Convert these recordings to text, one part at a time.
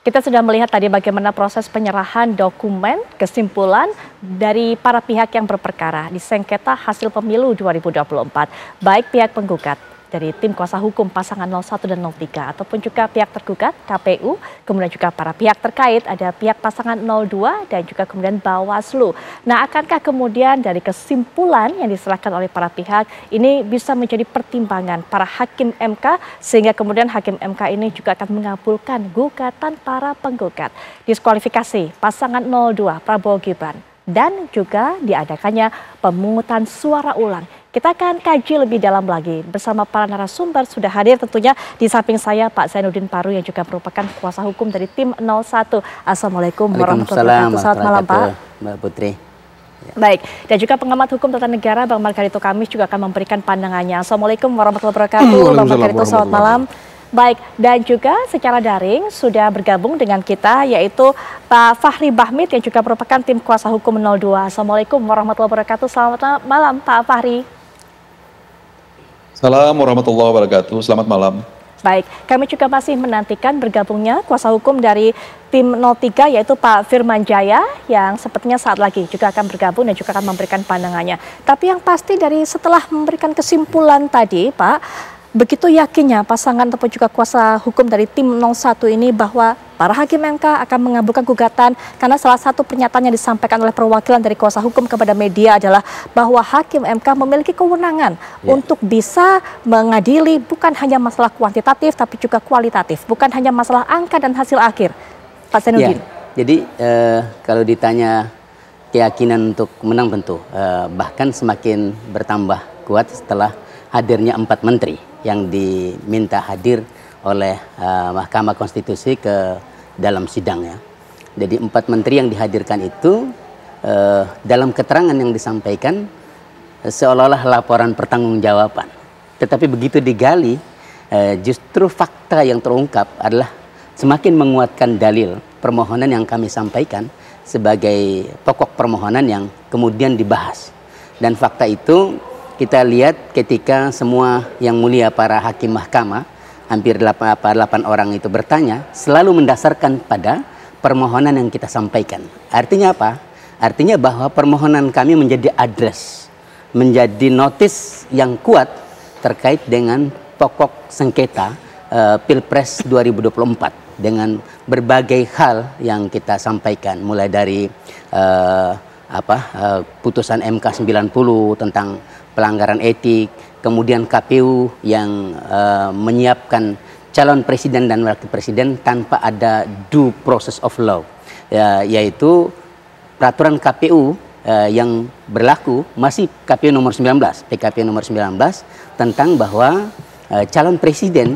Kita sudah melihat tadi bagaimana proses penyerahan dokumen kesimpulan dari para pihak yang berperkara di sengketa hasil pemilu 2024. Baik pihak penggugat dari tim kuasa hukum pasangan 01 dan 03 ataupun juga pihak tergugat KPU, kemudian juga para pihak terkait ada pihak pasangan 02 dan juga kemudian Bawaslu. Nah, akankah kemudian dari kesimpulan yang diserahkan oleh para pihak ini bisa menjadi pertimbangan para hakim MK sehingga kemudian hakim MK ini juga akan mengabulkan gugatan para penggugat diskualifikasi pasangan 02 Prabowo Gibran dan juga diadakannya pemungutan suara ulang. Kita akan kaji lebih dalam lagi bersama para narasumber sudah hadir tentunya di samping saya Pak Zainuddin Paru yang juga merupakan kuasa hukum dari tim 01. Assalamualaikum warahmatullahi wabarakatuh. Selamat malam Pak. Mbak Putri. Ya. Baik, dan juga pengamat hukum tata negara Bang Margarito Kamis juga akan memberikan pandangannya. Assalamualaikum warahmatullahi wabarakatuh. Bang Margarito, selamat malam. Baik, dan juga secara daring sudah bergabung dengan kita yaitu Pak Fahri Bahmid yang juga merupakan tim kuasa hukum 02. Assalamualaikum warahmatullahi wabarakatuh. Selamat malam Pak Fahri. Assalamualaikum warahmatullahi wabarakatuh. Selamat malam. Baik, kami juga masih menantikan bergabungnya kuasa hukum dari tim 03 yaitu Pak Firman Jaya yang sepertinya saat lagi juga akan bergabung dan juga akan memberikan pandangannya. Tapi yang pasti dari setelah memberikan kesimpulan tadi Pak, begitu yakinnya pasangan ataupun juga kuasa hukum dari tim 01 ini bahwa para hakim MK akan mengabulkan gugatan karena salah satu pernyataan yang disampaikan oleh perwakilan dari kuasa hukum kepada media adalah bahwa hakim MK memiliki kewenangan untuk bisa mengadili bukan hanya masalah kuantitatif tapi juga kualitatif, bukan hanya masalah angka dan hasil akhir. Pak Zainuddin. Jadi kalau ditanya keyakinan untuk menang tentu bahkan semakin bertambah kuat setelah hadirnya 4 menteri yang diminta hadir oleh Mahkamah Konstitusi ke dalam sidangnya. Jadi 4 menteri yang dihadirkan itu dalam keterangan yang disampaikan seolah-olah laporan pertanggungjawaban. Tetapi begitu digali justru fakta yang terungkap adalah semakin menguatkan dalil permohonan yang kami sampaikan sebagai pokok permohonan yang kemudian dibahas. Dan fakta itu kita lihat ketika semua yang mulia para hakim mahkamah, hampir 8 orang itu bertanya, selalu mendasarkan pada permohonan yang kita sampaikan. Artinya apa? Artinya bahwa permohonan kami menjadi address, menjadi notis yang kuat terkait dengan pokok sengketa Pilpres 2024 dengan berbagai hal yang kita sampaikan, mulai dari putusan MK 90 tentang pelanggaran etik, kemudian KPU yang menyiapkan calon presiden dan wakil presiden tanpa ada due process of law, yaitu peraturan KPU yang berlaku masih KPU nomor 19, PKP nomor 19 tentang bahwa calon presiden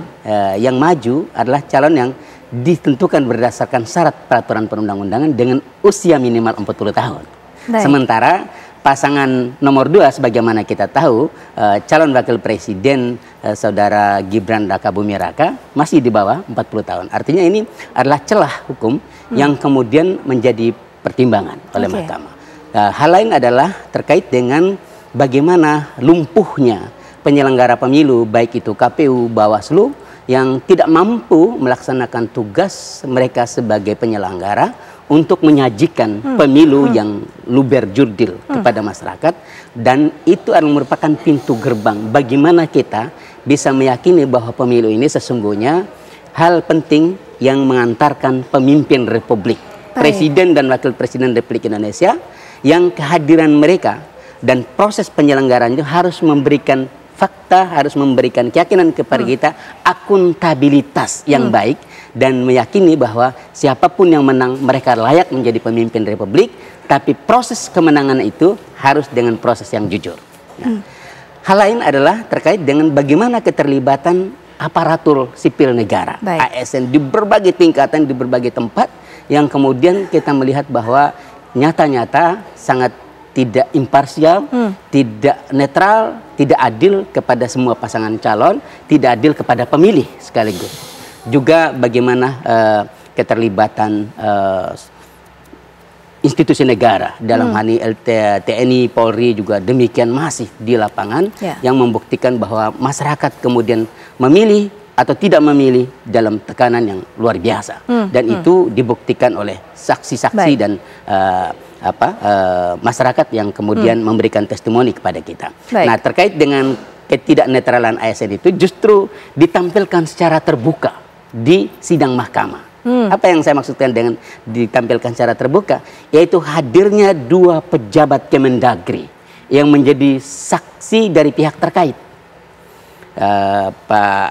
yang maju adalah calon yang ditentukan berdasarkan syarat peraturan perundang-undangan dengan usia minimal 40 tahun. Baik. Sementara pasangan nomor 2 sebagaimana kita tahu calon wakil presiden saudara Gibran Rakabuming Raka masih di bawah 40 tahun. Artinya ini adalah celah hukum yang kemudian menjadi pertimbangan oleh mahkamah. Hal lain adalah terkait dengan bagaimana lumpuhnya penyelenggara pemilu baik itu KPU, Bawaslu yang tidak mampu melaksanakan tugas mereka sebagai penyelenggara untuk menyajikan pemilu yang luber jurdil kepada masyarakat, dan itu adalah merupakan pintu gerbang bagaimana kita bisa meyakini bahwa pemilu ini sesungguhnya hal penting yang mengantarkan pemimpin republik, presiden dan wakil presiden Republik Indonesia, yang kehadiran mereka dan proses penyelenggaraan itu harus memberikan fakta, harus memberikan keyakinan kepada kita akuntabilitas yang baik dan meyakini bahwa siapapun yang menang mereka layak menjadi pemimpin republik, tapi proses kemenangan itu harus dengan proses yang jujur. Nah, hal lain adalah terkait dengan bagaimana keterlibatan aparatur sipil negara, ASN di berbagai tingkatan, di berbagai tempat, yang kemudian kita melihat bahwa nyata-nyata sangat tidak imparsial, tidak netral, tidak adil kepada semua pasangan calon, tidak adil kepada pemilih sekaligus. Juga bagaimana keterlibatan institusi negara dalam hal ini TNI, Polri juga demikian masif di lapangan yang membuktikan bahwa masyarakat kemudian memilih atau tidak memilih dalam tekanan yang luar biasa, dan itu dibuktikan oleh saksi-saksi dan masyarakat yang kemudian memberikan testimoni kepada kita. Nah, terkait dengan ketidaknetralan ASN itu justru ditampilkan secara terbuka di sidang mahkamah. Apa yang saya maksudkan dengan ditampilkan secara terbuka, yaitu hadirnya dua pejabat Kemendagri yang menjadi saksi dari pihak terkait. Pak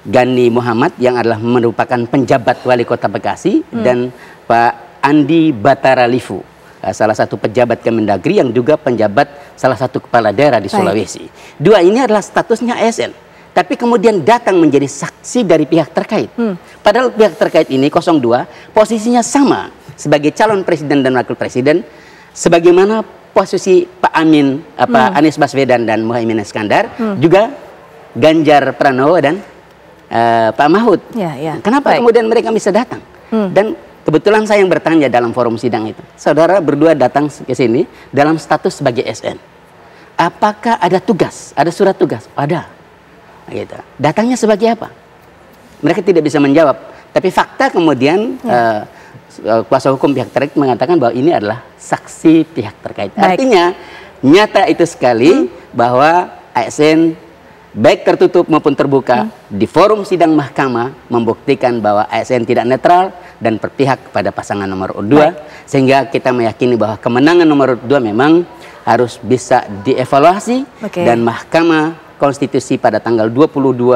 Gani Muhammad yang adalah merupakan penjabat wali kota Bekasi, dan Pak Andi Bataralifu, salah satu pejabat Kemendagri yang juga penjabat salah satu kepala daerah di Sulawesi. Dua ini adalah statusnya ASN, tapi kemudian datang menjadi saksi dari pihak terkait. Padahal pihak terkait ini 02 posisinya sama sebagai calon presiden dan wakil presiden, sebagaimana posisi Pak Amin, Anies Baswedan dan Muhaimin Iskandar, juga Ganjar Pranowo dan Pak Mahfud. Kenapa kemudian mereka bisa datang? Dan kebetulan saya yang bertanya dalam forum sidang itu, saudara berdua datang ke sini dalam status sebagai SN. Apakah ada tugas? Ada surat tugas? Ada. Gitu. Datangnya sebagai apa? Mereka tidak bisa menjawab. Tapi fakta kemudian kuasa hukum pihak terkait mengatakan bahwa ini adalah saksi pihak terkait. Artinya nyata itu sekali bahwa ASN baik tertutup maupun terbuka di forum sidang mahkamah membuktikan bahwa ASN tidak netral dan berpihak kepada pasangan nomor 2, sehingga kita meyakini bahwa kemenangan nomor 2 memang harus bisa dievaluasi, dan Mahkamah Konstitusi pada tanggal 22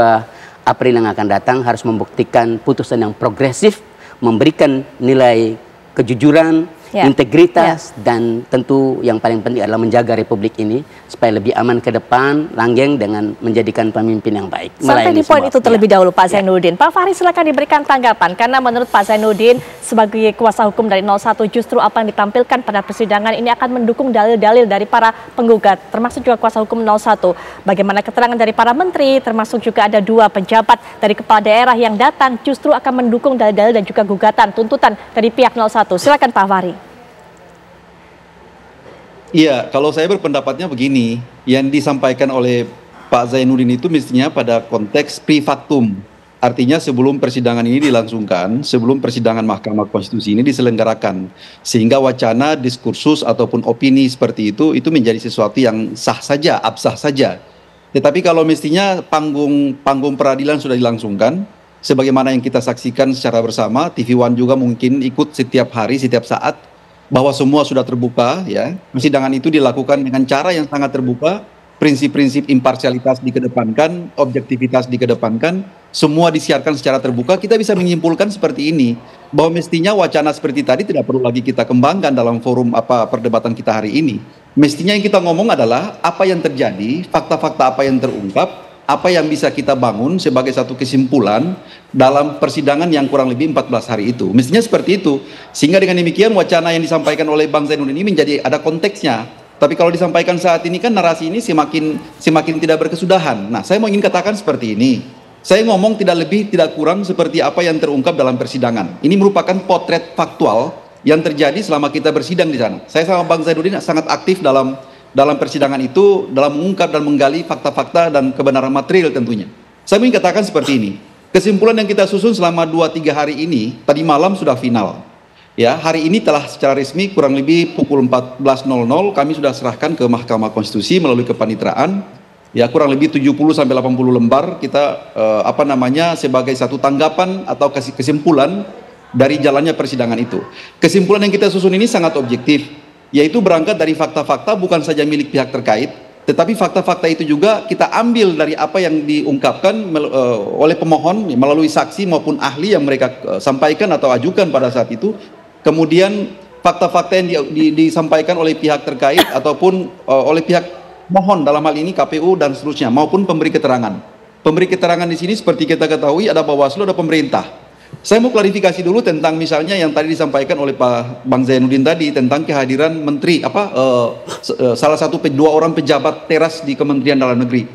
April yang akan datang harus membuktikan putusan yang progresif, memberikan nilai kejujuran, integritas, dan tentu yang paling penting adalah menjaga republik ini supaya lebih aman ke depan, langgeng dengan menjadikan pemimpin yang baik. Sampai di poin itu terlebih dahulu Pak Zainuddin. Pak Fahri silakan diberikan tanggapan, karena menurut Pak Zainuddin sebagai kuasa hukum dari 01 justru apa yang ditampilkan pada persidangan ini akan mendukung dalil-dalil dari para penggugat, termasuk juga kuasa hukum 01. Bagaimana keterangan dari para menteri, termasuk juga ada dua pejabat dari kepala daerah yang datang justru akan mendukung dalil-dalil dan juga gugatan, tuntutan dari pihak 01. Silakan Pak Fahri. Iya, kalau saya berpendapatnya begini, yang disampaikan oleh Pak Zainuddin itu mestinya pada konteks pre factum. Artinya sebelum persidangan ini dilangsungkan, sebelum persidangan Mahkamah Konstitusi ini diselenggarakan. Sehingga wacana, diskursus, ataupun opini seperti itu menjadi sesuatu yang sah saja, absah saja. Tetapi kalau mestinya panggung peradilan sudah dilangsungkan, sebagaimana yang kita saksikan secara bersama, TV One juga mungkin ikut setiap hari, setiap saat, bahwa semua sudah terbuka, ya. Persidangan itu dilakukan dengan cara yang sangat terbuka, prinsip-prinsip imparsialitas dikedepankan, objektivitas dikedepankan, semua disiarkan secara terbuka. Kita bisa menyimpulkan seperti ini, bahwa mestinya wacana seperti tadi tidak perlu lagi kita kembangkan dalam forum perdebatan kita hari ini. Mestinya yang kita ngomong adalah apa yang terjadi, fakta-fakta apa yang terungkap, apa yang bisa kita bangun sebagai satu kesimpulan dalam persidangan yang kurang lebih 14 hari itu. Mestinya seperti itu. Sehingga dengan demikian wacana yang disampaikan oleh Bang Zainuddin ini menjadi ada konteksnya. Tapi kalau disampaikan saat ini kan narasi ini semakin tidak berkesudahan. Nah, saya mau ingin katakan seperti ini. Saya ngomong tidak lebih tidak kurang seperti apa yang terungkap dalam persidangan. Ini merupakan potret faktual yang terjadi selama kita bersidang di sana. Saya sama Bang Zainuddin sangat aktif dalam persidangan itu, dalam mengungkap dan menggali fakta-fakta dan kebenaran material tentunya. Saya ingin katakan seperti ini, kesimpulan yang kita susun selama 2-3 hari ini, tadi malam sudah final. Ya, hari ini telah secara resmi kurang lebih pukul 14.00 kami sudah serahkan ke Mahkamah Konstitusi melalui kepanitraan. Ya, kurang lebih 70-80 lembar kita sebagai satu tanggapan atau kesimpulan dari jalannya persidangan itu. Kesimpulan yang kita susun ini sangat objektif, yaitu berangkat dari fakta-fakta bukan saja milik pihak terkait, tetapi fakta-fakta itu juga kita ambil dari apa yang diungkapkan oleh pemohon melalui saksi maupun ahli yang mereka sampaikan atau ajukan pada saat itu. Kemudian fakta-fakta yang disampaikan oleh pihak terkait ataupun oleh pihak mohon dalam hal ini KPU dan seterusnya maupun pemberi keterangan. Pemberi keterangan di sini seperti kita ketahui ada Bawaslu, ada pemerintah. Saya mau klarifikasi dulu tentang misalnya yang tadi disampaikan oleh Pak Bang Zainuddin tadi tentang kehadiran menteri salah satu dua orang pejabat teras di Kementerian Dalam Negeri.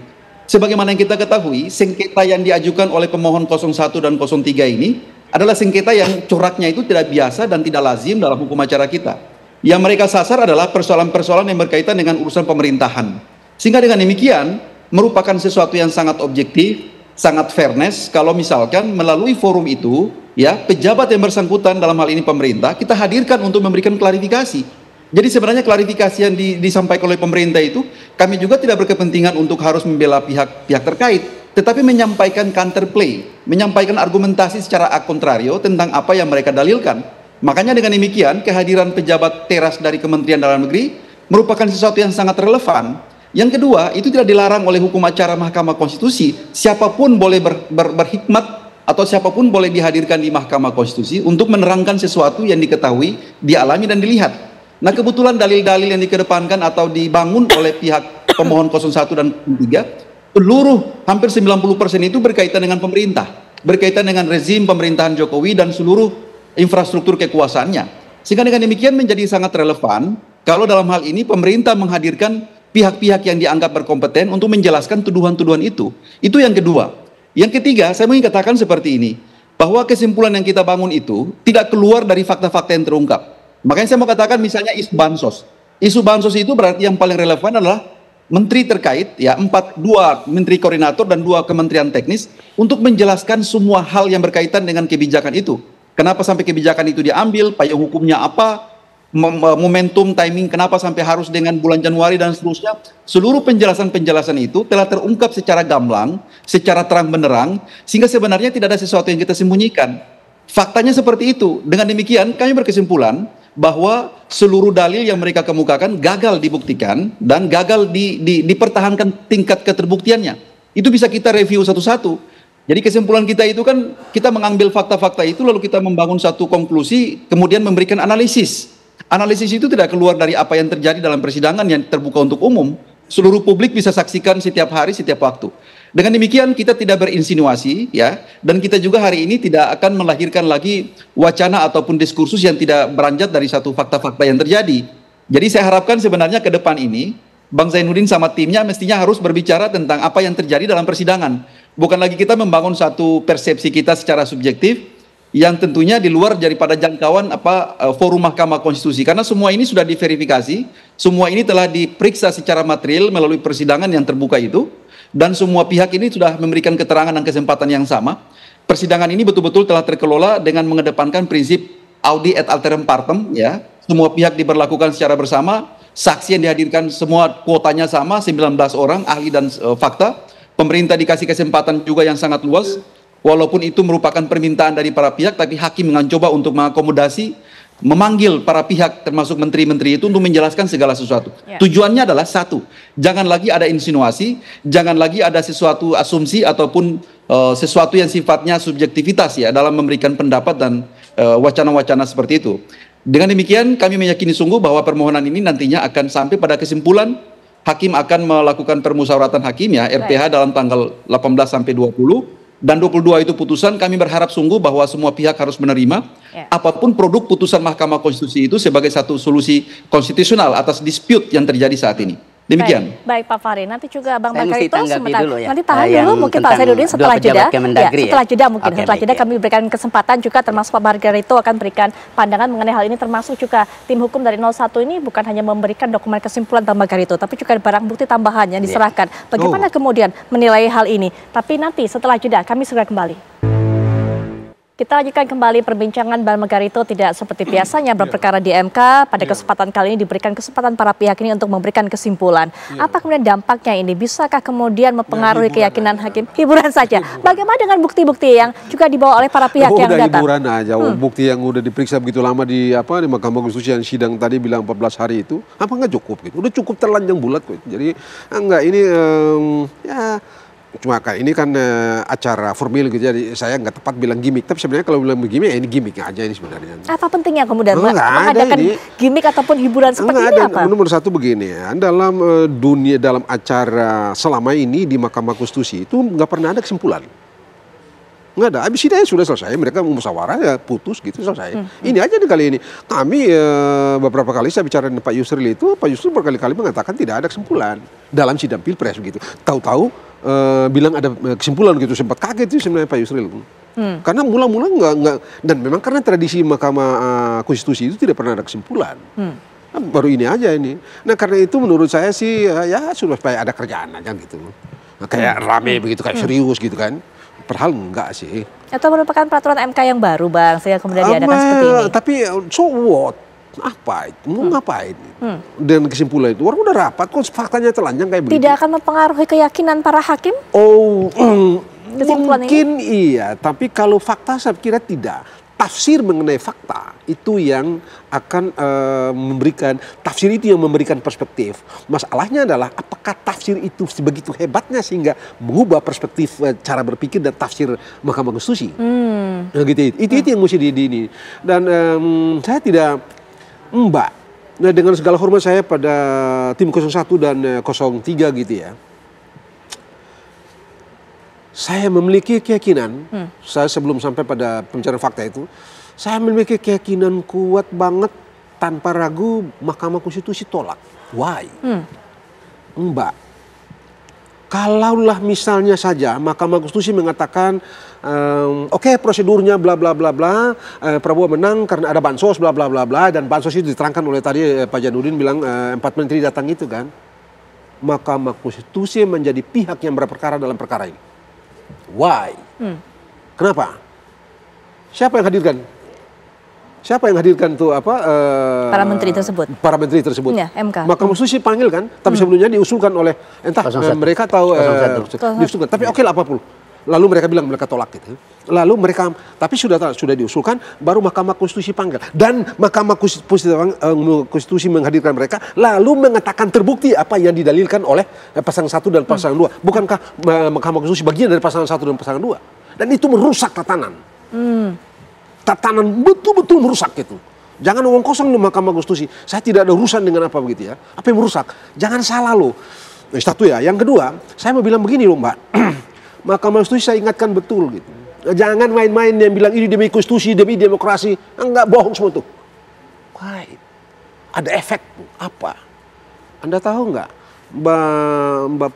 Sebagaimana yang kita ketahui, sengketa yang diajukan oleh pemohon 01 dan 03 ini adalah sengketa yang coraknya itu tidak biasa dan tidak lazim dalam hukum acara kita. Yang mereka sasar adalah persoalan-persoalan yang berkaitan dengan urusan pemerintahan. Sehingga dengan demikian merupakan sesuatu yang sangat objektif, sangat fairness kalau misalkan melalui forum itu ya pejabat yang bersangkutan dalam hal ini pemerintah kita hadirkan untuk memberikan klarifikasi. Jadi sebenarnya klarifikasi yang disampaikan oleh pemerintah itu kami juga tidak berkepentingan untuk harus membela pihak terkait, tetapi menyampaikan counterplay, menyampaikan argumentasi secara a contrario tentang apa yang mereka dalilkan. Makanya dengan demikian kehadiran pejabat teras dari Kementerian Dalam Negeri merupakan sesuatu yang sangat relevan. Yang kedua, itu tidak dilarang oleh hukum acara Mahkamah Konstitusi. Siapapun boleh berhikmat atau siapapun boleh dihadirkan di Mahkamah Konstitusi untuk menerangkan sesuatu yang diketahui, dialami dan dilihat. Nah, kebetulan dalil-dalil yang dikedepankan atau dibangun oleh pihak pemohon 01 dan 03, hampir 90% itu berkaitan dengan pemerintah, berkaitan dengan rezim pemerintahan Jokowi dan seluruh infrastruktur kekuasaannya. Sehingga dengan demikian menjadi sangat relevan kalau dalam hal ini pemerintah menghadirkan pihak-pihak yang dianggap berkompeten untuk menjelaskan tuduhan-tuduhan itu. Itu yang kedua. Yang ketiga, saya ingin katakan seperti ini, bahwa kesimpulan yang kita bangun itu tidak keluar dari fakta-fakta yang terungkap. Makanya saya mau katakan misalnya isu bansos. Isu bansos itu berarti yang paling relevan adalah menteri terkait, ya dua menteri koordinator dan 2 kementerian teknis untuk menjelaskan semua hal yang berkaitan dengan kebijakan itu. Kenapa sampai kebijakan itu diambil, payung hukumnya apa, momentum, timing, kenapa sampai harus dengan bulan Januari dan seterusnya. Seluruh penjelasan-penjelasan itu telah terungkap secara gamblang, secara terang benderang, sehingga sebenarnya tidak ada sesuatu yang kita sembunyikan. Faktanya seperti itu. Dengan demikian kami berkesimpulan bahwa seluruh dalil yang mereka kemukakan gagal dibuktikan dan gagal dipertahankan tingkat keterbuktiannya. Itu bisa kita review satu-satu. Jadi kesimpulan kita itu kan kita mengambil fakta-fakta itu lalu kita membangun satu konklusi, kemudian memberikan analisis. Analisis itu tidak keluar dari apa yang terjadi dalam persidangan yang terbuka untuk umum. Seluruh publik bisa saksikan setiap hari, setiap waktu. Dengan demikian kita tidak berinsinuasi, ya, dan kita juga hari ini tidak akan melahirkan lagi wacana ataupun diskursus yang tidak beranjat dari satu fakta-fakta yang terjadi. Jadi saya harapkan sebenarnya ke depan ini Bang Zainuddin sama timnya mestinya harus berbicara tentang apa yang terjadi dalam persidangan. Bukan lagi kita membangun satu persepsi kita secara subjektif yang tentunya di luar daripada jangkauan forum Mahkamah Konstitusi, karena semua ini sudah diverifikasi, semua ini telah diperiksa secara material melalui persidangan yang terbuka itu, dan semua pihak ini sudah memberikan keterangan dan kesempatan yang sama. Persidangan ini betul-betul telah terkelola dengan mengedepankan prinsip audi et alteram partem, ya. Semua pihak diberlakukan secara bersama, saksi yang dihadirkan semua kuotanya sama, 19 orang ahli dan fakta. Pemerintah dikasih kesempatan juga yang sangat luas. Walaupun itu merupakan permintaan dari para pihak, tapi hakim mencoba untuk mengakomodasi, memanggil para pihak termasuk menteri-menteri itu untuk menjelaskan segala sesuatu. Ya. Tujuannya adalah satu, jangan lagi ada insinuasi, jangan lagi ada sesuatu asumsi ataupun sesuatu yang sifatnya subjektivitas ya dalam memberikan pendapat dan wacana-wacana seperti itu. Dengan demikian kami meyakini sungguh bahwa permohonan ini nantinya akan sampai pada kesimpulan. Hakim akan melakukan permusyawaratan hakim ya RPH dalam tanggal 18 sampai 20. Dan 22 itu putusan, kami berharap sungguh bahwa semua pihak harus menerima apapun produk putusan Mahkamah Konstitusi itu sebagai satu solusi konstitusional atas dispute yang terjadi saat ini. Demikian. Baik Pak Fahri, nanti juga Bang Bakar itu sebentar. Nanti tahan dulu mungkin Pak Zainuddin setelah jeda. Setelah jeda mungkin, setelah jeda kami berikan kesempatan juga termasuk Pak Bakar itu akan berikan pandangan mengenai hal ini, termasuk juga tim hukum dari 01 ini bukan hanya memberikan dokumen kesimpulan Bang Bakar itu, tapi juga barang bukti tambahan yang diserahkan. Bagaimana kemudian menilai hal ini? Tapi nanti setelah jeda kami segera kembali. Kita lanjutkan kembali perbincangan Bang Megarito tidak seperti biasanya berperkara di MK. Pada kesempatan kali ini diberikan kesempatan para pihak ini untuk memberikan kesimpulan. Apa kemudian dampaknya ini? Bisakah kemudian mempengaruhi keyakinan hakim? Hiburan saja. Bagaimana dengan bukti-bukti yang juga dibawa oleh para pihak yang datang? Hiburan aja. Bukti yang udah diperiksa begitu lama di Mahkamah Konstitusi yang sidang tadi bilang 14 hari itu, apa nggak cukup gitu? Udah cukup terlanjang bulat kok. Jadi enggak ini cuma ini kan acara formal gitu, jadi saya nggak tepat bilang gimmick, tapi sebenarnya kalau bilang gimmick ini gimmick aja ini sebenarnya. Apa pentingnya kemudian mengadakan gimmick ataupun hiburan seperti ini apa? Nomor satu begini ya, dalam dalam acara selama ini di Mahkamah Konstitusi itu nggak pernah ada kesimpulan. Nggak ada, habis ini sudah selesai, mereka musyawarah ya putus gitu selesai. Ini aja nih kali ini. Kami beberapa kali saya bicara dengan Pak Yusril itu, Pak Yusril berkali-kali mengatakan tidak ada kesimpulan dalam sidang Pilpres begitu. Tahu-tahu bilang ada kesimpulan gitu, sempat kaget itu sebenarnya Pak Yusril. Karena mula-mula nggak, dan memang karena tradisi Mahkamah Konstitusi itu tidak pernah ada kesimpulan. Baru ini aja ini. Nah karena itu menurut saya sih ya sudah supaya ada kerjaan aja gitu. kayak rame begitu, kayak serius gitu kan. Padahal enggak sih. Atau merupakan peraturan MK yang baru, Bang, sehingga kemudian diadakan seperti ini. Tapi so what? Apa itu? Mau ngapain? Dan kesimpulan itu orang udah rapat kok faktanya telanjang kayak begitu. Tidak akan mempengaruhi keyakinan para hakim? Oh, Kesimpulan mungkin iya, tapi kalau fakta saya kira tidak. Tafsir mengenai fakta itu yang akan memberikan, tafsir itu yang memberikan perspektif. Masalahnya adalah apakah tafsir itu sebegitu hebatnya sehingga mengubah perspektif cara berpikir dan tafsir Mahkamah Konstitusi. Nah, gitu, itu yang mesti di ini. Dan saya tidak, Mbak, nah dengan segala hormat saya pada tim 01 dan 03 gitu ya. Saya memiliki keyakinan, saya sebelum sampai pada pembicaraan fakta itu, saya memiliki keyakinan kuat banget tanpa ragu Mahkamah Konstitusi tolak. Why? Mbak, kalaulah misalnya saja Mahkamah Konstitusi mengatakan, oke, prosedurnya bla bla bla bla, Prabowo menang karena ada bansos bla bla bla bla, dan bansos itu diterangkan oleh tadi Pak Januddin bilang 4 menteri datang itu kan, Mahkamah Konstitusi menjadi pihak yang berperkara dalam perkara ini. Why? Kenapa? Siapa yang hadirkan? Siapa yang hadirkan tuh apa? Para menteri tersebut. Para menteri tersebut. Ya, MK. Mahkamah Konstitusi panggil kan, tapi sebelumnya diusulkan oleh entah mereka tahu diusulkan. Tapi oke lah apapun. Lalu mereka bilang mereka tolak gitu. Lalu mereka, tapi sudah diusulkan, baru Mahkamah Konstitusi panggil. Dan Mahkamah Konstitusi menghadirkan mereka, lalu mengatakan terbukti apa yang didalilkan oleh pasangan 1 dan pasangan 2. Bukankah Mahkamah Konstitusi bagian dari pasangan 1 dan pasangan 2? Dan itu merusak tatanan. Tatanan betul-betul merusak itu. Jangan ngomong kosong di Mahkamah Konstitusi. Saya tidak ada urusan dengan apa begitu ya. Apa yang merusak? Jangan salah loh. Nah, satu ya. Yang kedua, saya mau bilang begini loh Mbak. Mahkamah Konstitusi saya ingatkan betul gitu. Jangan main-main yang bilang ini demi konstitusi, demi demokrasi. Enggak, bohong semua itu. Why? Ada efek apa? Anda tahu nggak, Mbak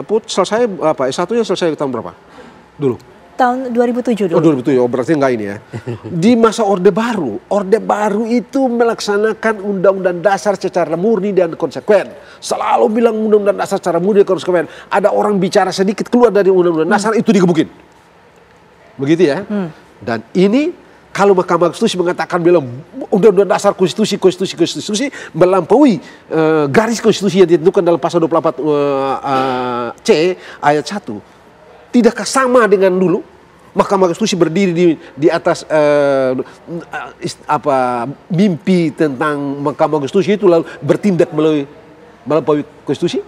Put selesai apa? S1-nya selesai tahun berapa? Dulu. Tahun 2007 dulu. Oh 2007, oh berarti enggak ini ya. Di masa Orde Baru itu melaksanakan Undang-Undang Dasar secara murni dan konsekuen. Selalu bilang Undang-Undang Dasar secara murni dan konsekuen. Ada orang bicara sedikit keluar dari Undang-Undang Dasar itu digebukin. Begitu ya. Dan ini kalau Mahkamah Konstitusi mengatakan bilang Undang-Undang Dasar konstitusi melampaui garis konstitusi yang ditentukan dalam pasal 24 C ayat 1. Tidakkah sama dengan dulu Mahkamah Konstitusi berdiri di atas mimpi tentang Mahkamah Konstitusi itu lalu bertindak melampaui konstitusi?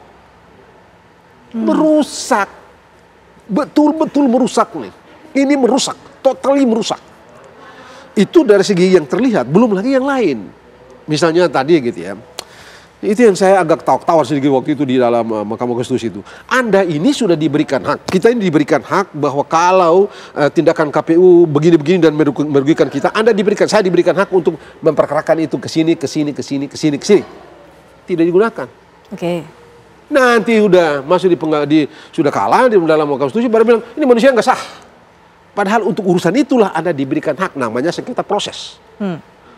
Merusak. Betul-betul merusak nih. Ini merusak, totally merusak. Itu dari segi yang terlihat, belum lagi yang lain. Misalnya tadi gitu ya. Itu yang saya agak tawar sedikit waktu itu di dalam Mahkamah Konstitusi itu. Anda ini sudah diberikan hak. Kita ini diberikan hak bahwa kalau tindakan KPU begini-begini dan merugikan kita, saya diberikan hak untuk memperkarakan itu ke sini. Tidak digunakan. Oke. Nanti udah masuk sudah kalah di dalam Mahkamah Konstitusi baru bilang ini manusia nggak sah. Padahal untuk urusan itulah Anda diberikan hak, namanya sengketa proses.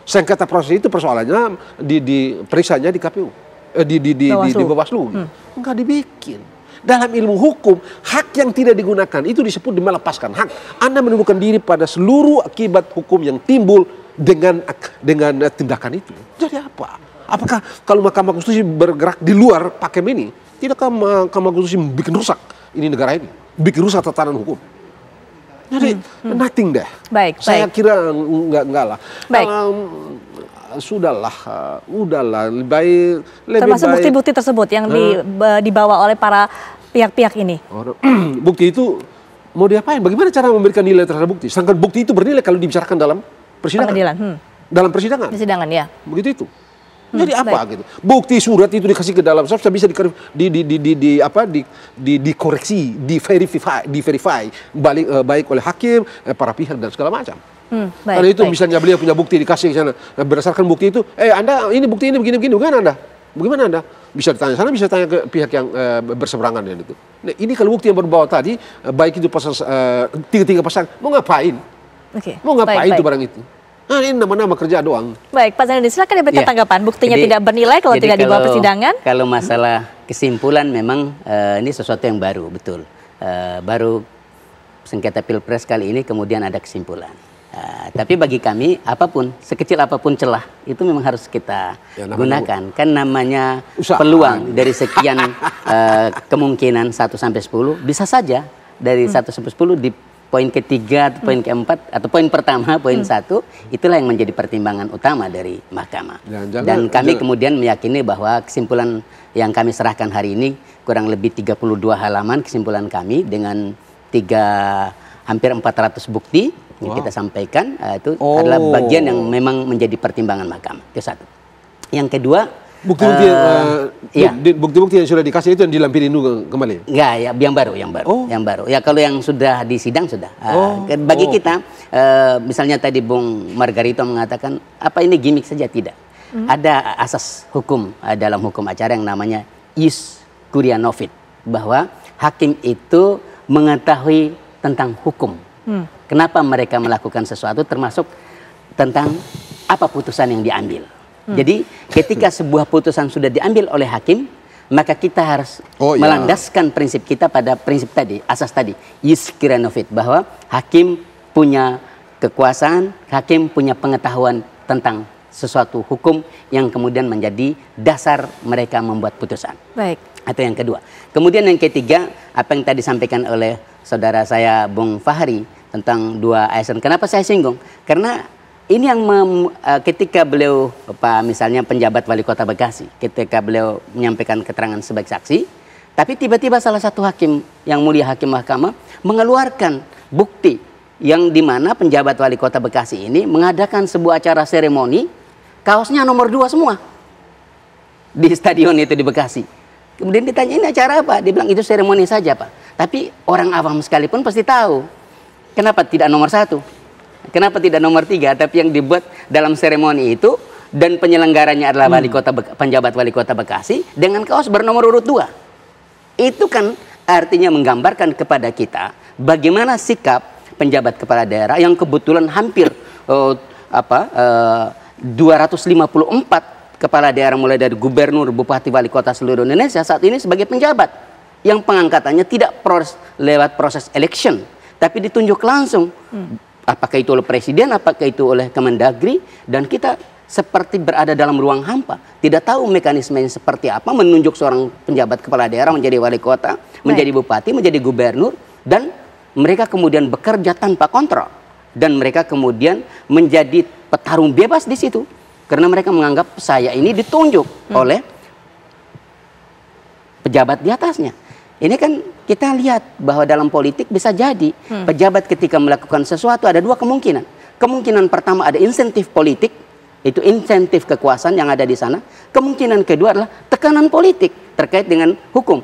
Sengketa proses itu persoalannya periksanya di KPU, di Bawaslu. Enggak dibikin. Dalam ilmu hukum, hak yang tidak digunakan itu disebut melepaskan hak. Anda menemukan diri pada seluruh akibat hukum yang timbul dengan tindakan itu. Jadi apa? Apakah kalau Mahkamah Konstitusi bergerak di luar pakem ini, tidakkah Mahkamah Konstitusi bikin rusak ini negara ini, bikin rusak tatanan hukum? Jadi nothing deh. Baik. Saya kira enggak lah. Baik. Udahlah lebih termasuk baik. Bukti-bukti tersebut yang dibawa oleh para pihak-pihak ini. Bukti itu mau diapain? Bagaimana cara memberikan nilai terhadap bukti? Sedangkan bukti itu bernilai kalau dibicarakan dalam persidangan. Pengadilan. Dalam persidangan. Persidangan ya. Begitu itu. Jadi apa gitu? Bukti surat itu dikasih ke dalam bisa dikoreksi, di-verify baik oleh hakim, para pihak dan segala macam. Karena itu misalnya beliau punya bukti dikasih ke sana, berdasarkan bukti itu, Anda ini bukti ini begini-begini, bagaimana Anda? Bisa ditanya sana, bisa tanya ke pihak yang berseberangan dengan itu. Nah, ini kalau bukti yang berbawa tadi, baik itu pasal tiga pasal, mau ngapain? Okay. Mau ngapain itu barang itu? Nah, ini nama-nama kerja doang. Baik, Pak Zainuddin, silakan diberikan tanggapan. Buktinya tidak bernilai kalau tidak dibawa persidangan. Kalau masalah kesimpulan memang ini sesuatu yang baru, betul. Baru sengketa Pilpres kali ini kemudian ada kesimpulan. Tapi bagi kami apapun, sekecil apapun celah itu memang harus kita gunakan. Kan namanya peluang dari sekian kemungkinan 1 sampai 10 bisa saja dari 1 sampai 10 di poin ketiga, atau poin keempat, atau poin pertama, poin 1, itulah yang menjadi pertimbangan utama dari mahkamah. Dan kami kemudian meyakini bahwa kesimpulan yang kami serahkan hari ini kurang lebih 32 halaman kesimpulan kami dengan hampir 400 bukti yang kita sampaikan, itu adalah bagian yang memang menjadi pertimbangan mahkamah. Itu satu. Yang kedua, bukti-bukti yang sudah dikasih itu yang dilampirin dulu kembali? Enggak, ya, yang baru. Yang baru. Ya kalau yang sudah di sidang sudah. Bagi kita, misalnya tadi Bung Margarito mengatakan, apa ini gimmick saja? Tidak. Ada asas hukum dalam hukum acara yang namanya ius curia novit, bahwa hakim itu mengetahui tentang hukum. Kenapa mereka melakukan sesuatu, termasuk tentang apa putusan yang diambil. Jadi ketika sebuah putusan sudah diambil oleh hakim, maka kita harus melandaskan prinsip kita pada prinsip tadi, asas tadi, ius curia novit, bahwa hakim punya kekuasaan, hakim punya pengetahuan tentang sesuatu hukum yang kemudian menjadi dasar mereka membuat putusan. Baik. Atau yang kedua. Kemudian yang ketiga, apa yang tadi disampaikan oleh saudara saya Bung Fahri tentang 2 ASN. Kenapa saya singgung? Karena ini yang ketika beliau, misalnya penjabat wali kota Bekasi, ketika beliau menyampaikan keterangan sebagai saksi, tapi tiba-tiba salah satu hakim, yang mulia hakim mahkamah, mengeluarkan bukti yang dimana penjabat wali kota Bekasi ini mengadakan sebuah acara seremoni, kaosnya nomor 2 semua di stadion itu di Bekasi. Kemudian ditanya, ini acara apa? Dia bilang, itu seremoni saja, Pak. Tapi orang awam sekalipun pasti tahu. Kenapa tidak nomor 1? Kenapa tidak nomor 3? Tapi yang dibuat dalam seremoni itu dan penyelenggaranya adalah penjabat wali kota Bekasi dengan kaos bernomor urut 2. Itu kan artinya menggambarkan kepada kita bagaimana sikap penjabat kepala daerah yang kebetulan hampir 254 kepala daerah mulai dari gubernur, bupati, wali kota seluruh Indonesia saat ini sebagai penjabat yang pengangkatannya tidak lewat proses election, tapi ditunjuk langsung. Apakah itu oleh presiden, apakah itu oleh Kemendagri, dan kita seperti berada dalam ruang hampa. Tidak tahu mekanismenya seperti apa, menunjuk seorang penjabat kepala daerah menjadi wali kota, menjadi bupati, menjadi gubernur, dan mereka kemudian bekerja tanpa kontrol. Dan mereka kemudian menjadi petarung bebas di situ. Karena mereka menganggap saya ini ditunjuk oleh pejabat di atasnya. Ini kan kita lihat bahwa dalam politik bisa jadi pejabat ketika melakukan sesuatu ada 2 kemungkinan. Kemungkinan pertama ada insentif politik, itu insentif kekuasaan yang ada di sana. Kemungkinan kedua adalah tekanan politik terkait dengan hukum.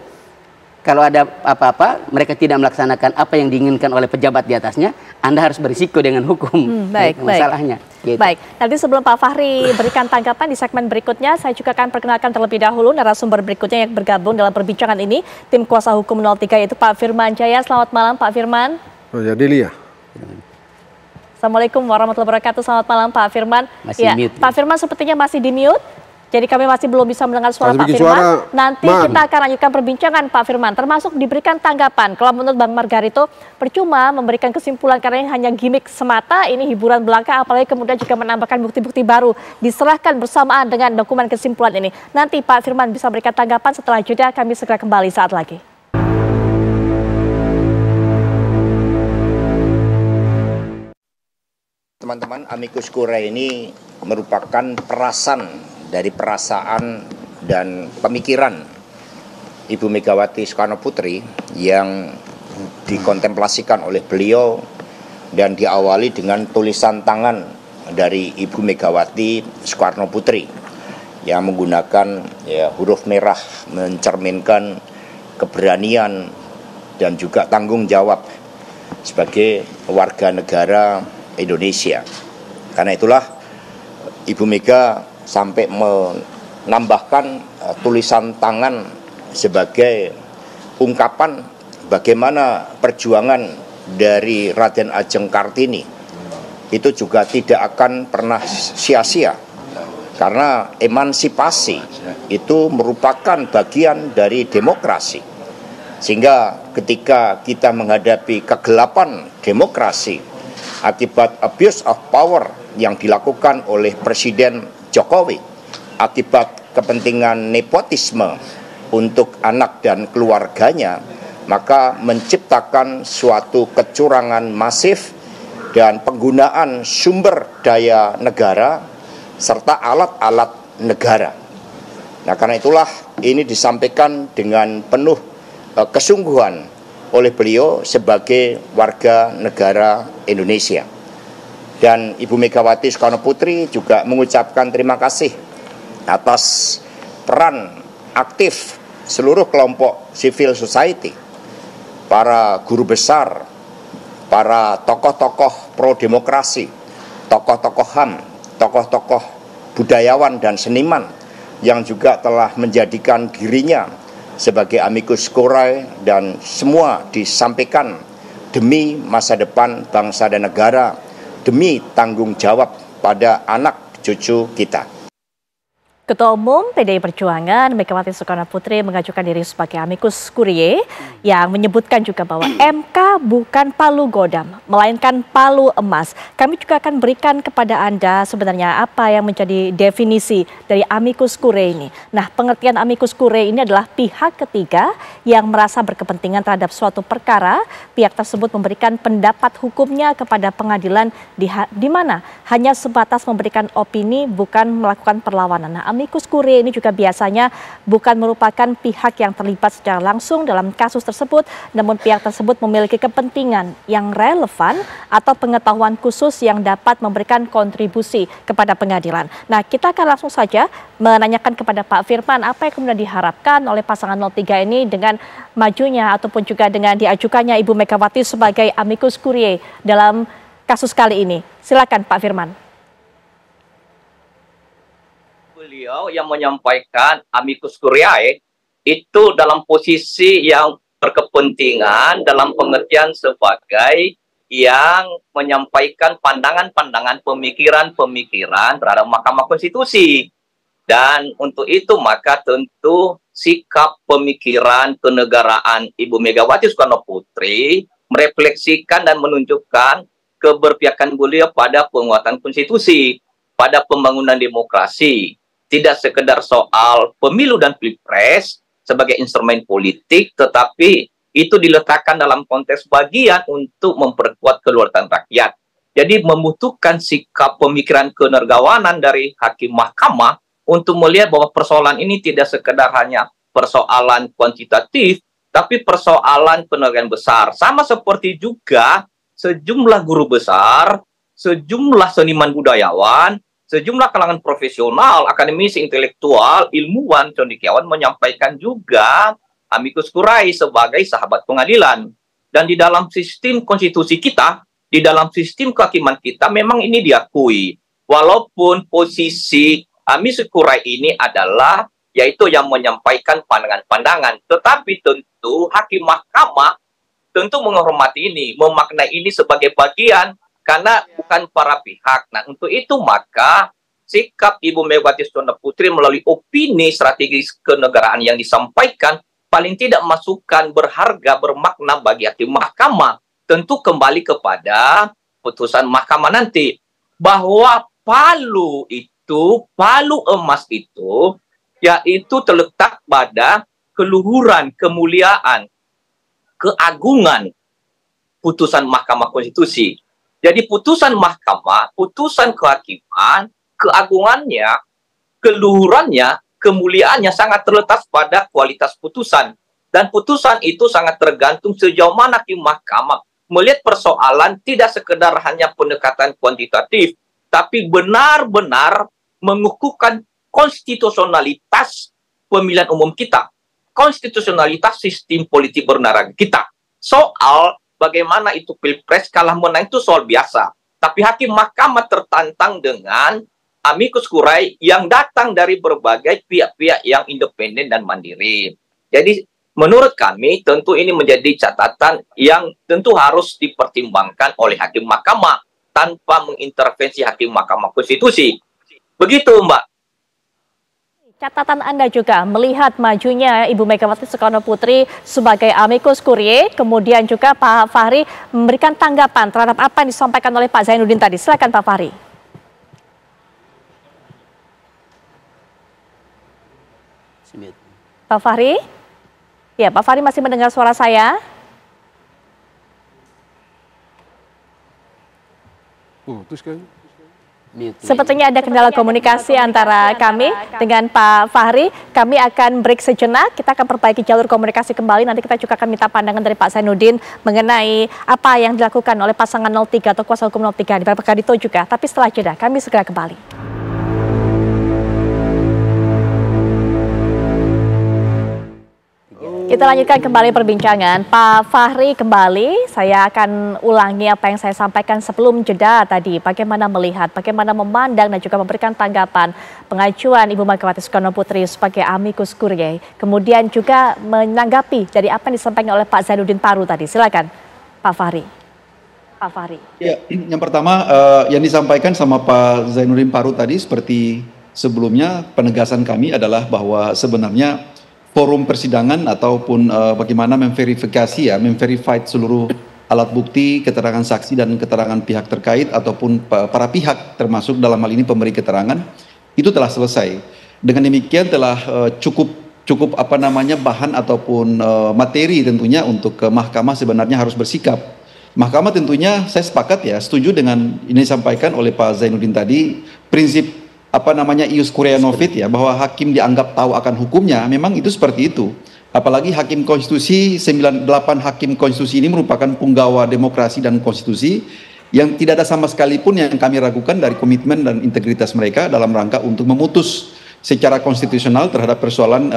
Kalau ada apa-apa, mereka tidak melaksanakan apa yang diinginkan oleh pejabat di atasnya, Anda harus berisiko dengan hukum. Masalahnya. Gitu. Baik, nanti sebelum Pak Fahri berikan tanggapan di segmen berikutnya, saya juga akan perkenalkan terlebih dahulu narasumber berikutnya yang bergabung dalam perbincangan ini, tim kuasa hukum 03, yaitu Pak Firman Jaya. Selamat malam Pak Firman. Oh ya, Delia. Assalamualaikum warahmatullahi wabarakatuh. Selamat malam Pak Firman. Masih mute. Pak Firman sepertinya masih di mute. Jadi kami masih belum bisa mendengar suara Pak Firman. Nanti kita akan lanjutkan perbincangan Pak Firman, termasuk diberikan tanggapan. Kalau menurut Bang Margarito, percuma memberikan kesimpulan karena ini hanya gimmick semata, ini hiburan belaka, apalagi kemudian juga menambahkan bukti-bukti baru, diserahkan bersamaan dengan dokumen kesimpulan ini. Nanti Pak Firman bisa berikan tanggapan, setelah jeda kami segera kembali saat lagi. Teman-teman, amicus curiae ini merupakan perasan dari perasaan dan pemikiran Ibu Megawati Soekarno Putri yang dikontemplasikan oleh beliau dan diawali dengan tulisan tangan dari Ibu Megawati Soekarno Putri yang menggunakan huruf merah mencerminkan keberanian dan juga tanggung jawab sebagai warga negara Indonesia. Karena itulah Ibu Mega sampai menambahkan tulisan tangan sebagai ungkapan bagaimana perjuangan dari Raden Ajeng Kartini itu juga tidak akan pernah sia-sia. Karena emansipasi itu merupakan bagian dari demokrasi. Sehingga ketika kita menghadapi kegelapan demokrasi akibat abuse of power yang dilakukan oleh Presiden Jokowi, akibat kepentingan nepotisme untuk anak dan keluarganya, maka menciptakan suatu kecurangan masif dan penggunaan sumber daya negara serta alat-alat negara. Nah, karena itulah ini disampaikan dengan penuh kesungguhan oleh beliau sebagai warga negara Indonesia. Dan Ibu Megawati Soekarno Putri juga mengucapkan terima kasih atas peran aktif seluruh kelompok civil society, para guru besar, para tokoh-tokoh pro-demokrasi, tokoh-tokoh HAM, tokoh-tokoh budayawan dan seniman yang juga telah menjadikan dirinya sebagai amicus curiae, dan semua disampaikan demi masa depan bangsa dan negara, demi tanggung jawab pada anak cucu kita. Ketua Umum PDI Perjuangan Megawati Soekarno Putri mengajukan diri sebagai amicus curiae yang menyebutkan juga bahwa MK bukan palu godam, melainkan palu emas. Kami juga akan berikan kepada Anda sebenarnya apa yang menjadi definisi dari amicus curiae ini. Nah, pengertian amicus curiae ini adalah pihak ketiga yang merasa berkepentingan terhadap suatu perkara. Pihak tersebut memberikan pendapat hukumnya kepada pengadilan di mana hanya sebatas memberikan opini, bukan melakukan perlawanan. Nah, amicus curiae ini juga biasanya bukan merupakan pihak yang terlibat secara langsung dalam kasus tersebut, namun pihak tersebut memiliki kepentingan yang relevan atau pengetahuan khusus yang dapat memberikan kontribusi kepada pengadilan. Nah, kita akan langsung saja menanyakan kepada Pak Firman apa yang kemudian diharapkan oleh pasangan 03 ini dengan majunya ataupun juga dengan diajukannya Ibu Megawati sebagai amicus curiae dalam kasus kali ini. Silakan Pak Firman. Beliau yang menyampaikan amicus curiae itu dalam posisi yang berkepentingan dalam pengertian sebagai yang menyampaikan pandangan-pandangan pemikiran-pemikiran terhadap Mahkamah Konstitusi. Dan untuk itu maka tentu sikap pemikiran kenegaraan Ibu Megawati Soekarno Putri merefleksikan dan menunjukkan keberpihakan beliau pada penguatan konstitusi, pada pembangunan demokrasi. Tidak sekedar soal pemilu dan pilpres sebagai instrumen politik, tetapi itu diletakkan dalam konteks bagian untuk memperkuat kedaulatan rakyat. Jadi membutuhkan sikap pemikiran kenergawanan dari hakim mahkamah untuk melihat bahwa persoalan ini tidak sekedar hanya persoalan kuantitatif, tapi persoalan penegakan besar. Sama seperti juga sejumlah guru besar, sejumlah seniman budayawan, sejumlah kalangan profesional, akademisi, intelektual, ilmuwan, cendekiawan menyampaikan juga amicus curiae sebagai sahabat pengadilan. Dan di dalam sistem konstitusi kita, di dalam sistem kehakiman kita memang ini diakui. Walaupun posisi amicus curiae ini adalah yaitu yang menyampaikan pandangan-pandangan, tetapi tentu hakim mahkamah tentu menghormati ini, memaknai ini sebagai bagian karena bukan para pihak. Nah, untuk itu maka sikap Ibu Megawati Soekarno Putri melalui opini strategis kenegaraan yang disampaikan paling tidak masukan berharga, bermakna bagi hakim mahkamah. Tentu kembali kepada putusan mahkamah nanti bahwa palu emas itu yaitu terletak pada keluhuran, kemuliaan, keagungan putusan Mahkamah Konstitusi. Jadi putusan mahkamah, putusan kehakiman, keagungannya, keluhurannya, kemuliaannya sangat terletak pada kualitas putusan. Dan putusan itu sangat tergantung sejauh mana hakim mahkamah melihat persoalan tidak sekedar hanya pendekatan kuantitatif, tapi benar-benar mengukuhkan konstitusionalitas pemilihan umum kita, konstitusionalitas sistem politik bernegara kita. Soal bagaimana itu pilpres kalah menang itu soal biasa. Tapi hakim mahkamah tertantang dengan amicus curiae yang datang dari berbagai pihak-pihak yang independen dan mandiri. Jadi menurut kami tentu ini menjadi catatan yang tentu harus dipertimbangkan oleh hakim mahkamah. tanpa mengintervensi hakim Mahkamah Konstitusi. Begitu, Mbak. Catatan Anda juga melihat majunya Ibu Megawati Soekarno Putri sebagai amicus curiae, kemudian juga Pak Fahri memberikan tanggapan terhadap apa yang disampaikan oleh Pak Zainuddin tadi. Silakan Pak Fahri. Pak Fahri? Ya, Pak Fahri masih mendengar suara saya? Putus kan? Sepertinya ada kendala komunikasi antara kami dengan Pak Fahri. Kami akan break sejenak, kita akan perbaiki jalur komunikasi kembali. Nanti kita juga akan minta pandangan dari Pak Zainuddin mengenai apa yang dilakukan oleh pasangan 03 atau kuasa hukum 03 di Bapak Kadito juga. Tapi setelah jeda, kami segera kembali. Kita lanjutkan kembali perbincangan. Pak Fahri kembali, saya akan ulangi apa yang saya sampaikan sebelum jeda tadi. Bagaimana melihat, bagaimana memandang dan juga memberikan tanggapan pengajuan Ibu Megawati Soekarno Putri sebagai amicus curiae. Kemudian juga menanggapi dari apa yang disampaikan oleh Pak Zainuddin Paru tadi. Silakan Pak Fahri. Pak Fahri. Ya, yang pertama yang disampaikan sama Pak Zainuddin Paru tadi seperti sebelumnya, penegasan kami adalah bahwa sebenarnya forum persidangan ataupun bagaimana memverifikasi memverified seluruh alat bukti, keterangan saksi dan keterangan pihak terkait ataupun para pihak termasuk dalam hal ini pemberi keterangan itu telah selesai. Dengan demikian telah cukup bahan ataupun materi tentunya untuk ke mahkamah sebenarnya harus bersikap. Mahkamah tentunya saya sepakat setuju dengan ini disampaikan oleh Pak Zainuddin tadi, prinsip ius curiae novit bahwa hakim dianggap tahu akan hukumnya, memang itu seperti itu. Apalagi hakim konstitusi, 98 hakim konstitusi ini merupakan punggawa demokrasi dan konstitusi yang tidak ada sama sekali pun yang kami ragukan dari komitmen dan integritas mereka dalam rangka untuk memutus secara konstitusional terhadap persoalan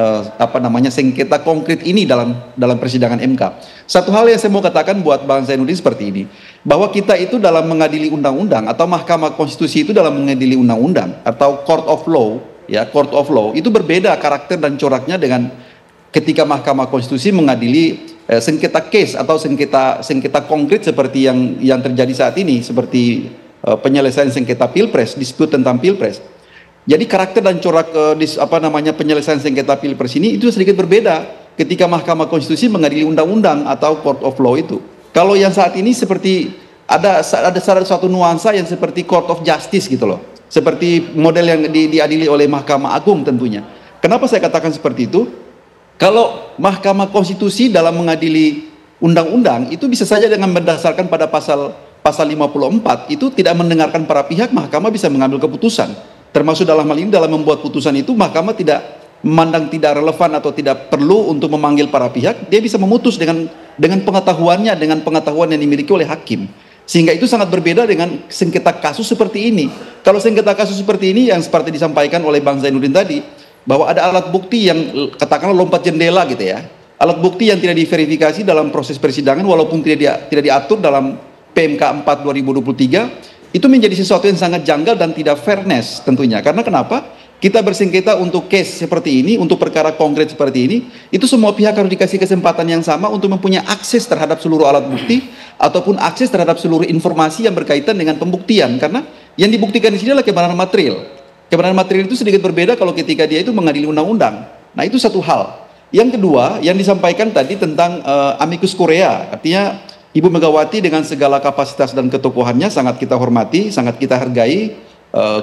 sengketa konkret ini dalam persidangan MK. Satu hal yang saya mau katakan buat Bang Zainuddin seperti ini, bahwa kita itu dalam mengadili undang-undang atau Mahkamah Konstitusi itu dalam mengadili undang-undang atau court of law itu berbeda karakter dan coraknya dengan ketika Mahkamah Konstitusi mengadili sengketa case atau sengketa konkret seperti yang terjadi saat ini, seperti penyelesaian sengketa pilpres, dispute tentang pilpres. Jadi karakter dan corak penyelesaian sengketa pilpres ini itu sedikit berbeda ketika Mahkamah Konstitusi mengadili undang-undang atau court of law itu. Kalau yang saat ini seperti ada suatu nuansa yang seperti court of justice gitu loh. Seperti model yang diadili oleh Mahkamah Agung tentunya. Kenapa saya katakan seperti itu? Kalau Mahkamah Konstitusi dalam mengadili undang-undang itu bisa saja dengan berdasarkan pada pasal 54 itu tidak mendengarkan para pihak, Mahkamah bisa mengambil keputusan. Termasuk dalam hal ini dalam membuat putusan itu Mahkamah tidak memandang tidak relevan atau tidak perlu untuk memanggil para pihak, dia bisa memutus dengan pengetahuan yang dimiliki oleh hakim. Sehingga itu sangat berbeda dengan sengketa kasus seperti ini. Kalau sengketa kasus seperti ini yang seperti disampaikan oleh Bang Zainuddin tadi, bahwa ada alat bukti yang katakanlah lompat jendela gitu ya. Alat bukti yang tidak diverifikasi dalam proses persidangan walaupun tidak diatur dalam PMK 4 2023, itu menjadi sesuatu yang sangat janggal dan tidak fairness tentunya. Karena kenapa? Kita bersengketa untuk case seperti ini, untuk perkara konkret seperti ini, itu semua pihak harus dikasih kesempatan yang sama untuk mempunyai akses terhadap seluruh alat bukti ataupun akses terhadap seluruh informasi yang berkaitan dengan pembuktian. Karena yang dibuktikan di sini adalah kebenaran material. Kebenaran material itu sedikit berbeda kalau ketika dia itu mengadili undang-undang. Nah, itu satu hal. Yang kedua, yang disampaikan tadi tentang amicus curiae, artinya Ibu Megawati dengan segala kapasitas dan ketokohannya sangat kita hormati, sangat kita hargai.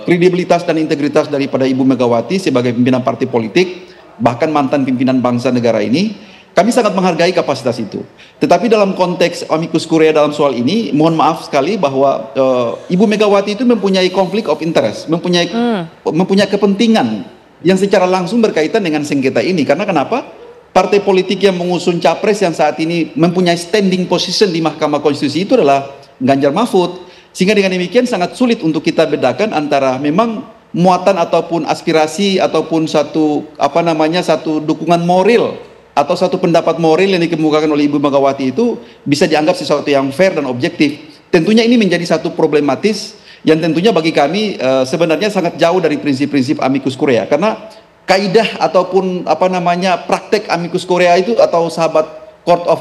Kredibilitas dan integritas daripada Ibu Megawati sebagai pimpinan partai politik, bahkan mantan pimpinan bangsa negara ini, kami sangat menghargai kapasitas itu. Tetapi dalam konteks amicus curiae dalam soal ini, mohon maaf sekali bahwa Ibu Megawati itu mempunyai konflik of interest, mempunyai kepentingan yang secara langsung berkaitan dengan sengketa ini. Karena kenapa? Partai politik yang mengusung capres yang saat ini mempunyai standing position di Mahkamah Konstitusi itu adalah Ganjar Mahfud. Sehingga dengan demikian sangat sulit untuk kita bedakan antara memang muatan ataupun aspirasi ataupun satu dukungan moral atau satu pendapat moral yang dikemukakan oleh Ibu Megawati itu bisa dianggap sesuatu yang fair dan objektif. Tentunya ini menjadi satu problematis yang tentunya bagi kami sebenarnya sangat jauh dari prinsip-prinsip amicus curiae. Karena kaidah ataupun praktek amicus curiae itu atau sahabat court of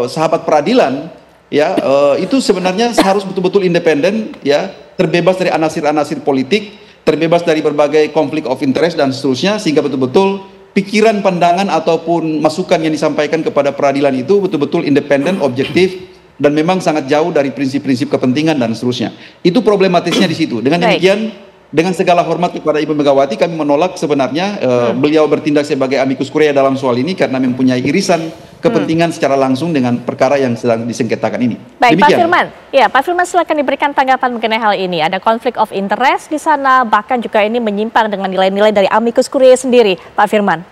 sahabat peradilan ya itu sebenarnya harus betul-betul independen, ya, terbebas dari anasir-anasir politik, terbebas dari berbagai konflik of interest dan seterusnya, sehingga betul-betul pikiran, pandangan ataupun masukan yang disampaikan kepada peradilan itu betul-betul independen, objektif, dan memang sangat jauh dari prinsip-prinsip kepentingan dan seterusnya. Itu problematisnya di situ. Dengan demikian, dengan segala hormat kepada Ibu Megawati, kami menolak sebenarnya beliau bertindak sebagai amicus curiae dalam soal ini karena mempunyai irisan kepentingan secara langsung dengan perkara yang sedang disengketakan ini. Baik, demikian. Pak Firman. Ya, Pak Firman, silakan diberikan tanggapan mengenai hal ini. Ada konflik of interest di sana, bahkan juga ini menyimpang dengan nilai-nilai dari amicus curiae sendiri, Pak Firman.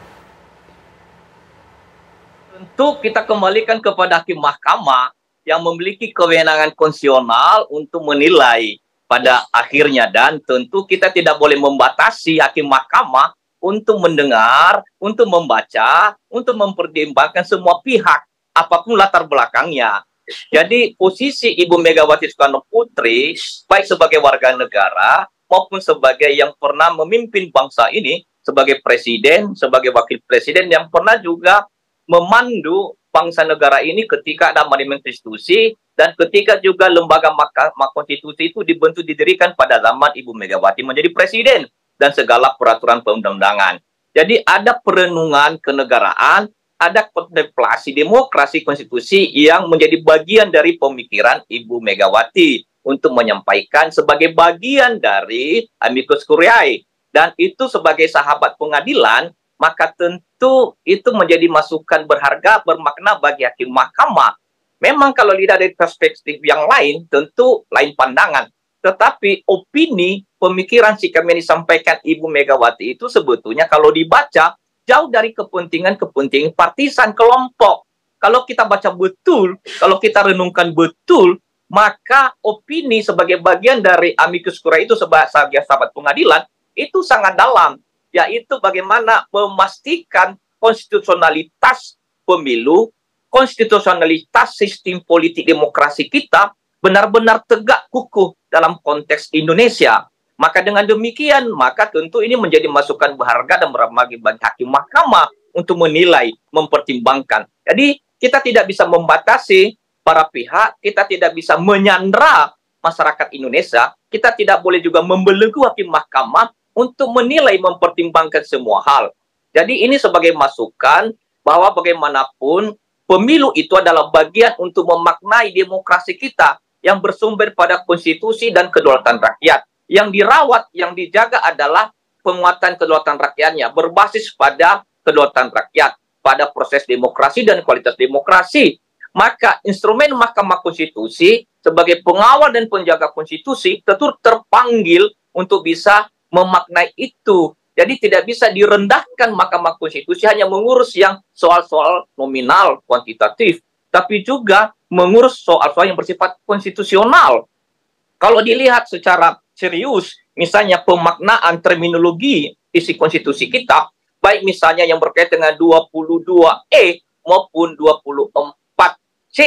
Tentu kita kembalikan kepada hakim mahkamah yang memiliki kewenangan konstitusional untuk menilai pada akhirnya, dan tentu kita tidak boleh membatasi hakim mahkamah untuk mendengar, untuk membaca, untuk mempertimbangkan semua pihak apapun latar belakangnya. Jadi posisi Ibu Megawati Soekarno Putri baik sebagai warga negara maupun sebagai yang pernah memimpin bangsa ini, sebagai presiden, sebagai wakil presiden yang pernah juga memandu bangsa negara ini ketika ada amandemen konstitusi dan ketika juga lembaga Mahkamah Konstitusi itu dibentuk didirikan pada zaman Ibu Megawati menjadi presiden dan segala peraturan perundang-undangan. Jadi ada perenungan kenegaraan, ada kontemplasi demokrasi konstitusi yang menjadi bagian dari pemikiran Ibu Megawati untuk menyampaikan sebagai bagian dari amicus curiae, dan itu sebagai sahabat pengadilan, maka tentu itu menjadi masukan berharga, bermakna bagi hakim mahkamah. Memang kalau lihat dari perspektif yang lain, tentu lain pandangan. Tetapi opini, pemikiran, sikap yang disampaikan Ibu Megawati itu sebetulnya kalau dibaca, jauh dari kepentingan-kepentingan partisan kelompok. Kalau kita baca betul, kalau kita renungkan betul, maka opini sebagai bagian dari amicus curiae itu sebagai sahabat pengadilan, itu sangat dalam. Yaitu bagaimana memastikan konstitusionalitas pemilu, konstitusionalitas sistem politik demokrasi kita benar-benar tegak kukuh dalam konteks Indonesia. Maka dengan demikian, maka tentu ini menjadi masukan berharga dan bagi hakim mahkamah untuk menilai, mempertimbangkan. Jadi kita tidak bisa membatasi para pihak, kita tidak bisa menyandera masyarakat Indonesia, kita tidak boleh juga membelenggu hakim mahkamah untuk menilai, mempertimbangkan semua hal. Jadi ini sebagai masukan bahwa bagaimanapun pemilu itu adalah bagian untuk memaknai demokrasi kita yang bersumber pada konstitusi dan kedaulatan rakyat. Yang dirawat, yang dijaga adalah penguatan kedaulatan rakyatnya, berbasis pada kedaulatan rakyat, pada proses demokrasi dan kualitas demokrasi. Maka instrumen Mahkamah Konstitusi sebagai pengawal dan penjaga konstitusi tentu terpanggil untuk bisa memaknai itu. Jadi tidak bisa direndahkan Mahkamah Konstitusi hanya mengurus yang soal-soal nominal, kuantitatif, tapi juga mengurus soal-soal yang bersifat konstitusional. Kalau dilihat secara serius, misalnya pemaknaan terminologi isi konstitusi kita, baik misalnya yang berkaitan dengan 22E maupun 24C,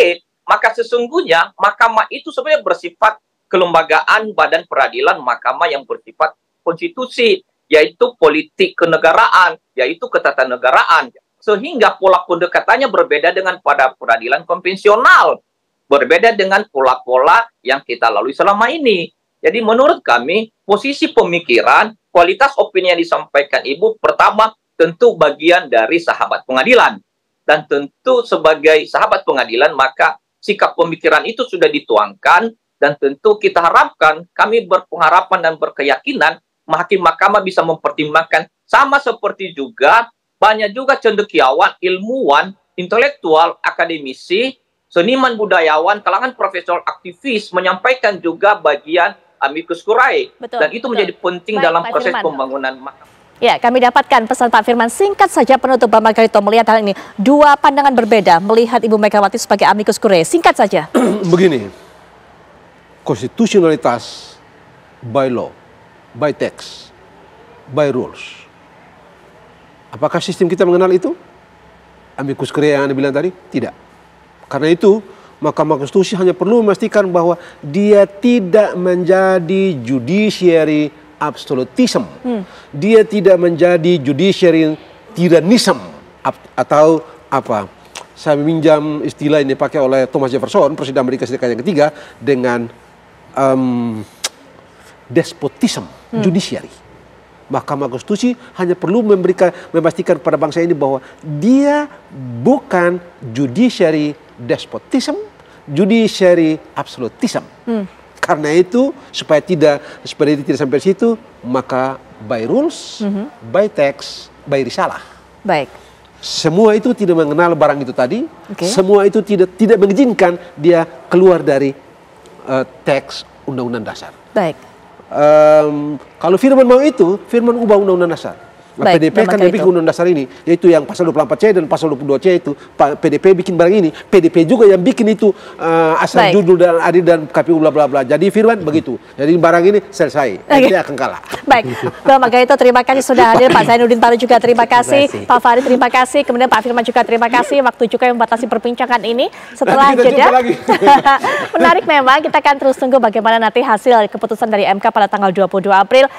maka sesungguhnya mahkamah itu sebenarnya bersifat kelembagaan badan peradilan mahkamah yang bersifat konstitusi, yaitu politik kenegaraan, yaitu ketatanegaraan. Sehingga pola pendekatannya berbeda dengan pada peradilan konvensional, berbeda dengan pola-pola yang kita lalui selama ini. Jadi menurut kami, posisi pemikiran, kualitas opini yang disampaikan Ibu, pertama tentu bagian dari sahabat pengadilan. Dan tentu sebagai sahabat pengadilan, maka sikap pemikiran itu sudah dituangkan, dan tentu kita harapkan, kami berpengharapan dan berkeyakinan, hakim mahkamah bisa mempertimbangkan, sama seperti juga banyak juga cendekiawan, ilmuwan, intelektual, akademisi, seniman budayawan, kalangan profesional aktivis menyampaikan juga bagian amicus curiae. Dan itu menjadi penting dalam proses pembangunan mahkamah. Ya, kami dapatkan pesan Pak Firman. Singkat saja penutup, Pak Margarito, melihat hal ini. Dua pandangan berbeda melihat Ibu Megawati sebagai amicus curiae. Singkat saja. Begini, konstitusionalitas by law, by text, by rules. Apakah sistem kita mengenal itu? Amicus curiae yang Anda bilang tadi? Tidak. Karena itu, Mahkamah Konstitusi hanya perlu memastikan bahwa dia tidak menjadi judiciary absolutism. Dia tidak menjadi judiciary tyrannism atau saya meminjam istilah ini pakai oleh Thomas Jefferson, Presiden Amerika Serikat yang ketiga, dengan despotisme judiciary. Mahkamah Konstitusi hanya perlu memastikan pada bangsa ini bahwa dia bukan judiciary despotism, judiciary absolutism. Karena itu supaya tidak sampai situ, maka by rules, by text, by risalah. Baik. Semua itu tidak mengenal barang itu tadi. Semua itu tidak mengizinkan dia keluar dari teks Undang-Undang Dasar. Baik. Kalau Firman mau itu, Firman ubah Undang-Undang Dasar. Nah, Baik, PDP kan bikin Undang-Undang Dasar ini, yaitu yang pasal 24C dan pasal 22C itu. PDP bikin barang ini, PDP juga yang bikin itu asal judul dan adil dan KPU bla bla bla. Jadi Firman begitu. Jadi barang ini selesai. Dia akan kalah. Baik, Bang Magaito terima kasih sudah hadir, Pak Zainuddin Taru juga terima kasih, Pak Farid terima kasih, kemudian Pak Firman juga terima kasih. Waktu juga yang membatasi perbincangan ini. Setelah jeda, menarik memang, kita akan terus tunggu bagaimana nanti hasil keputusan dari MK pada tanggal 22 April.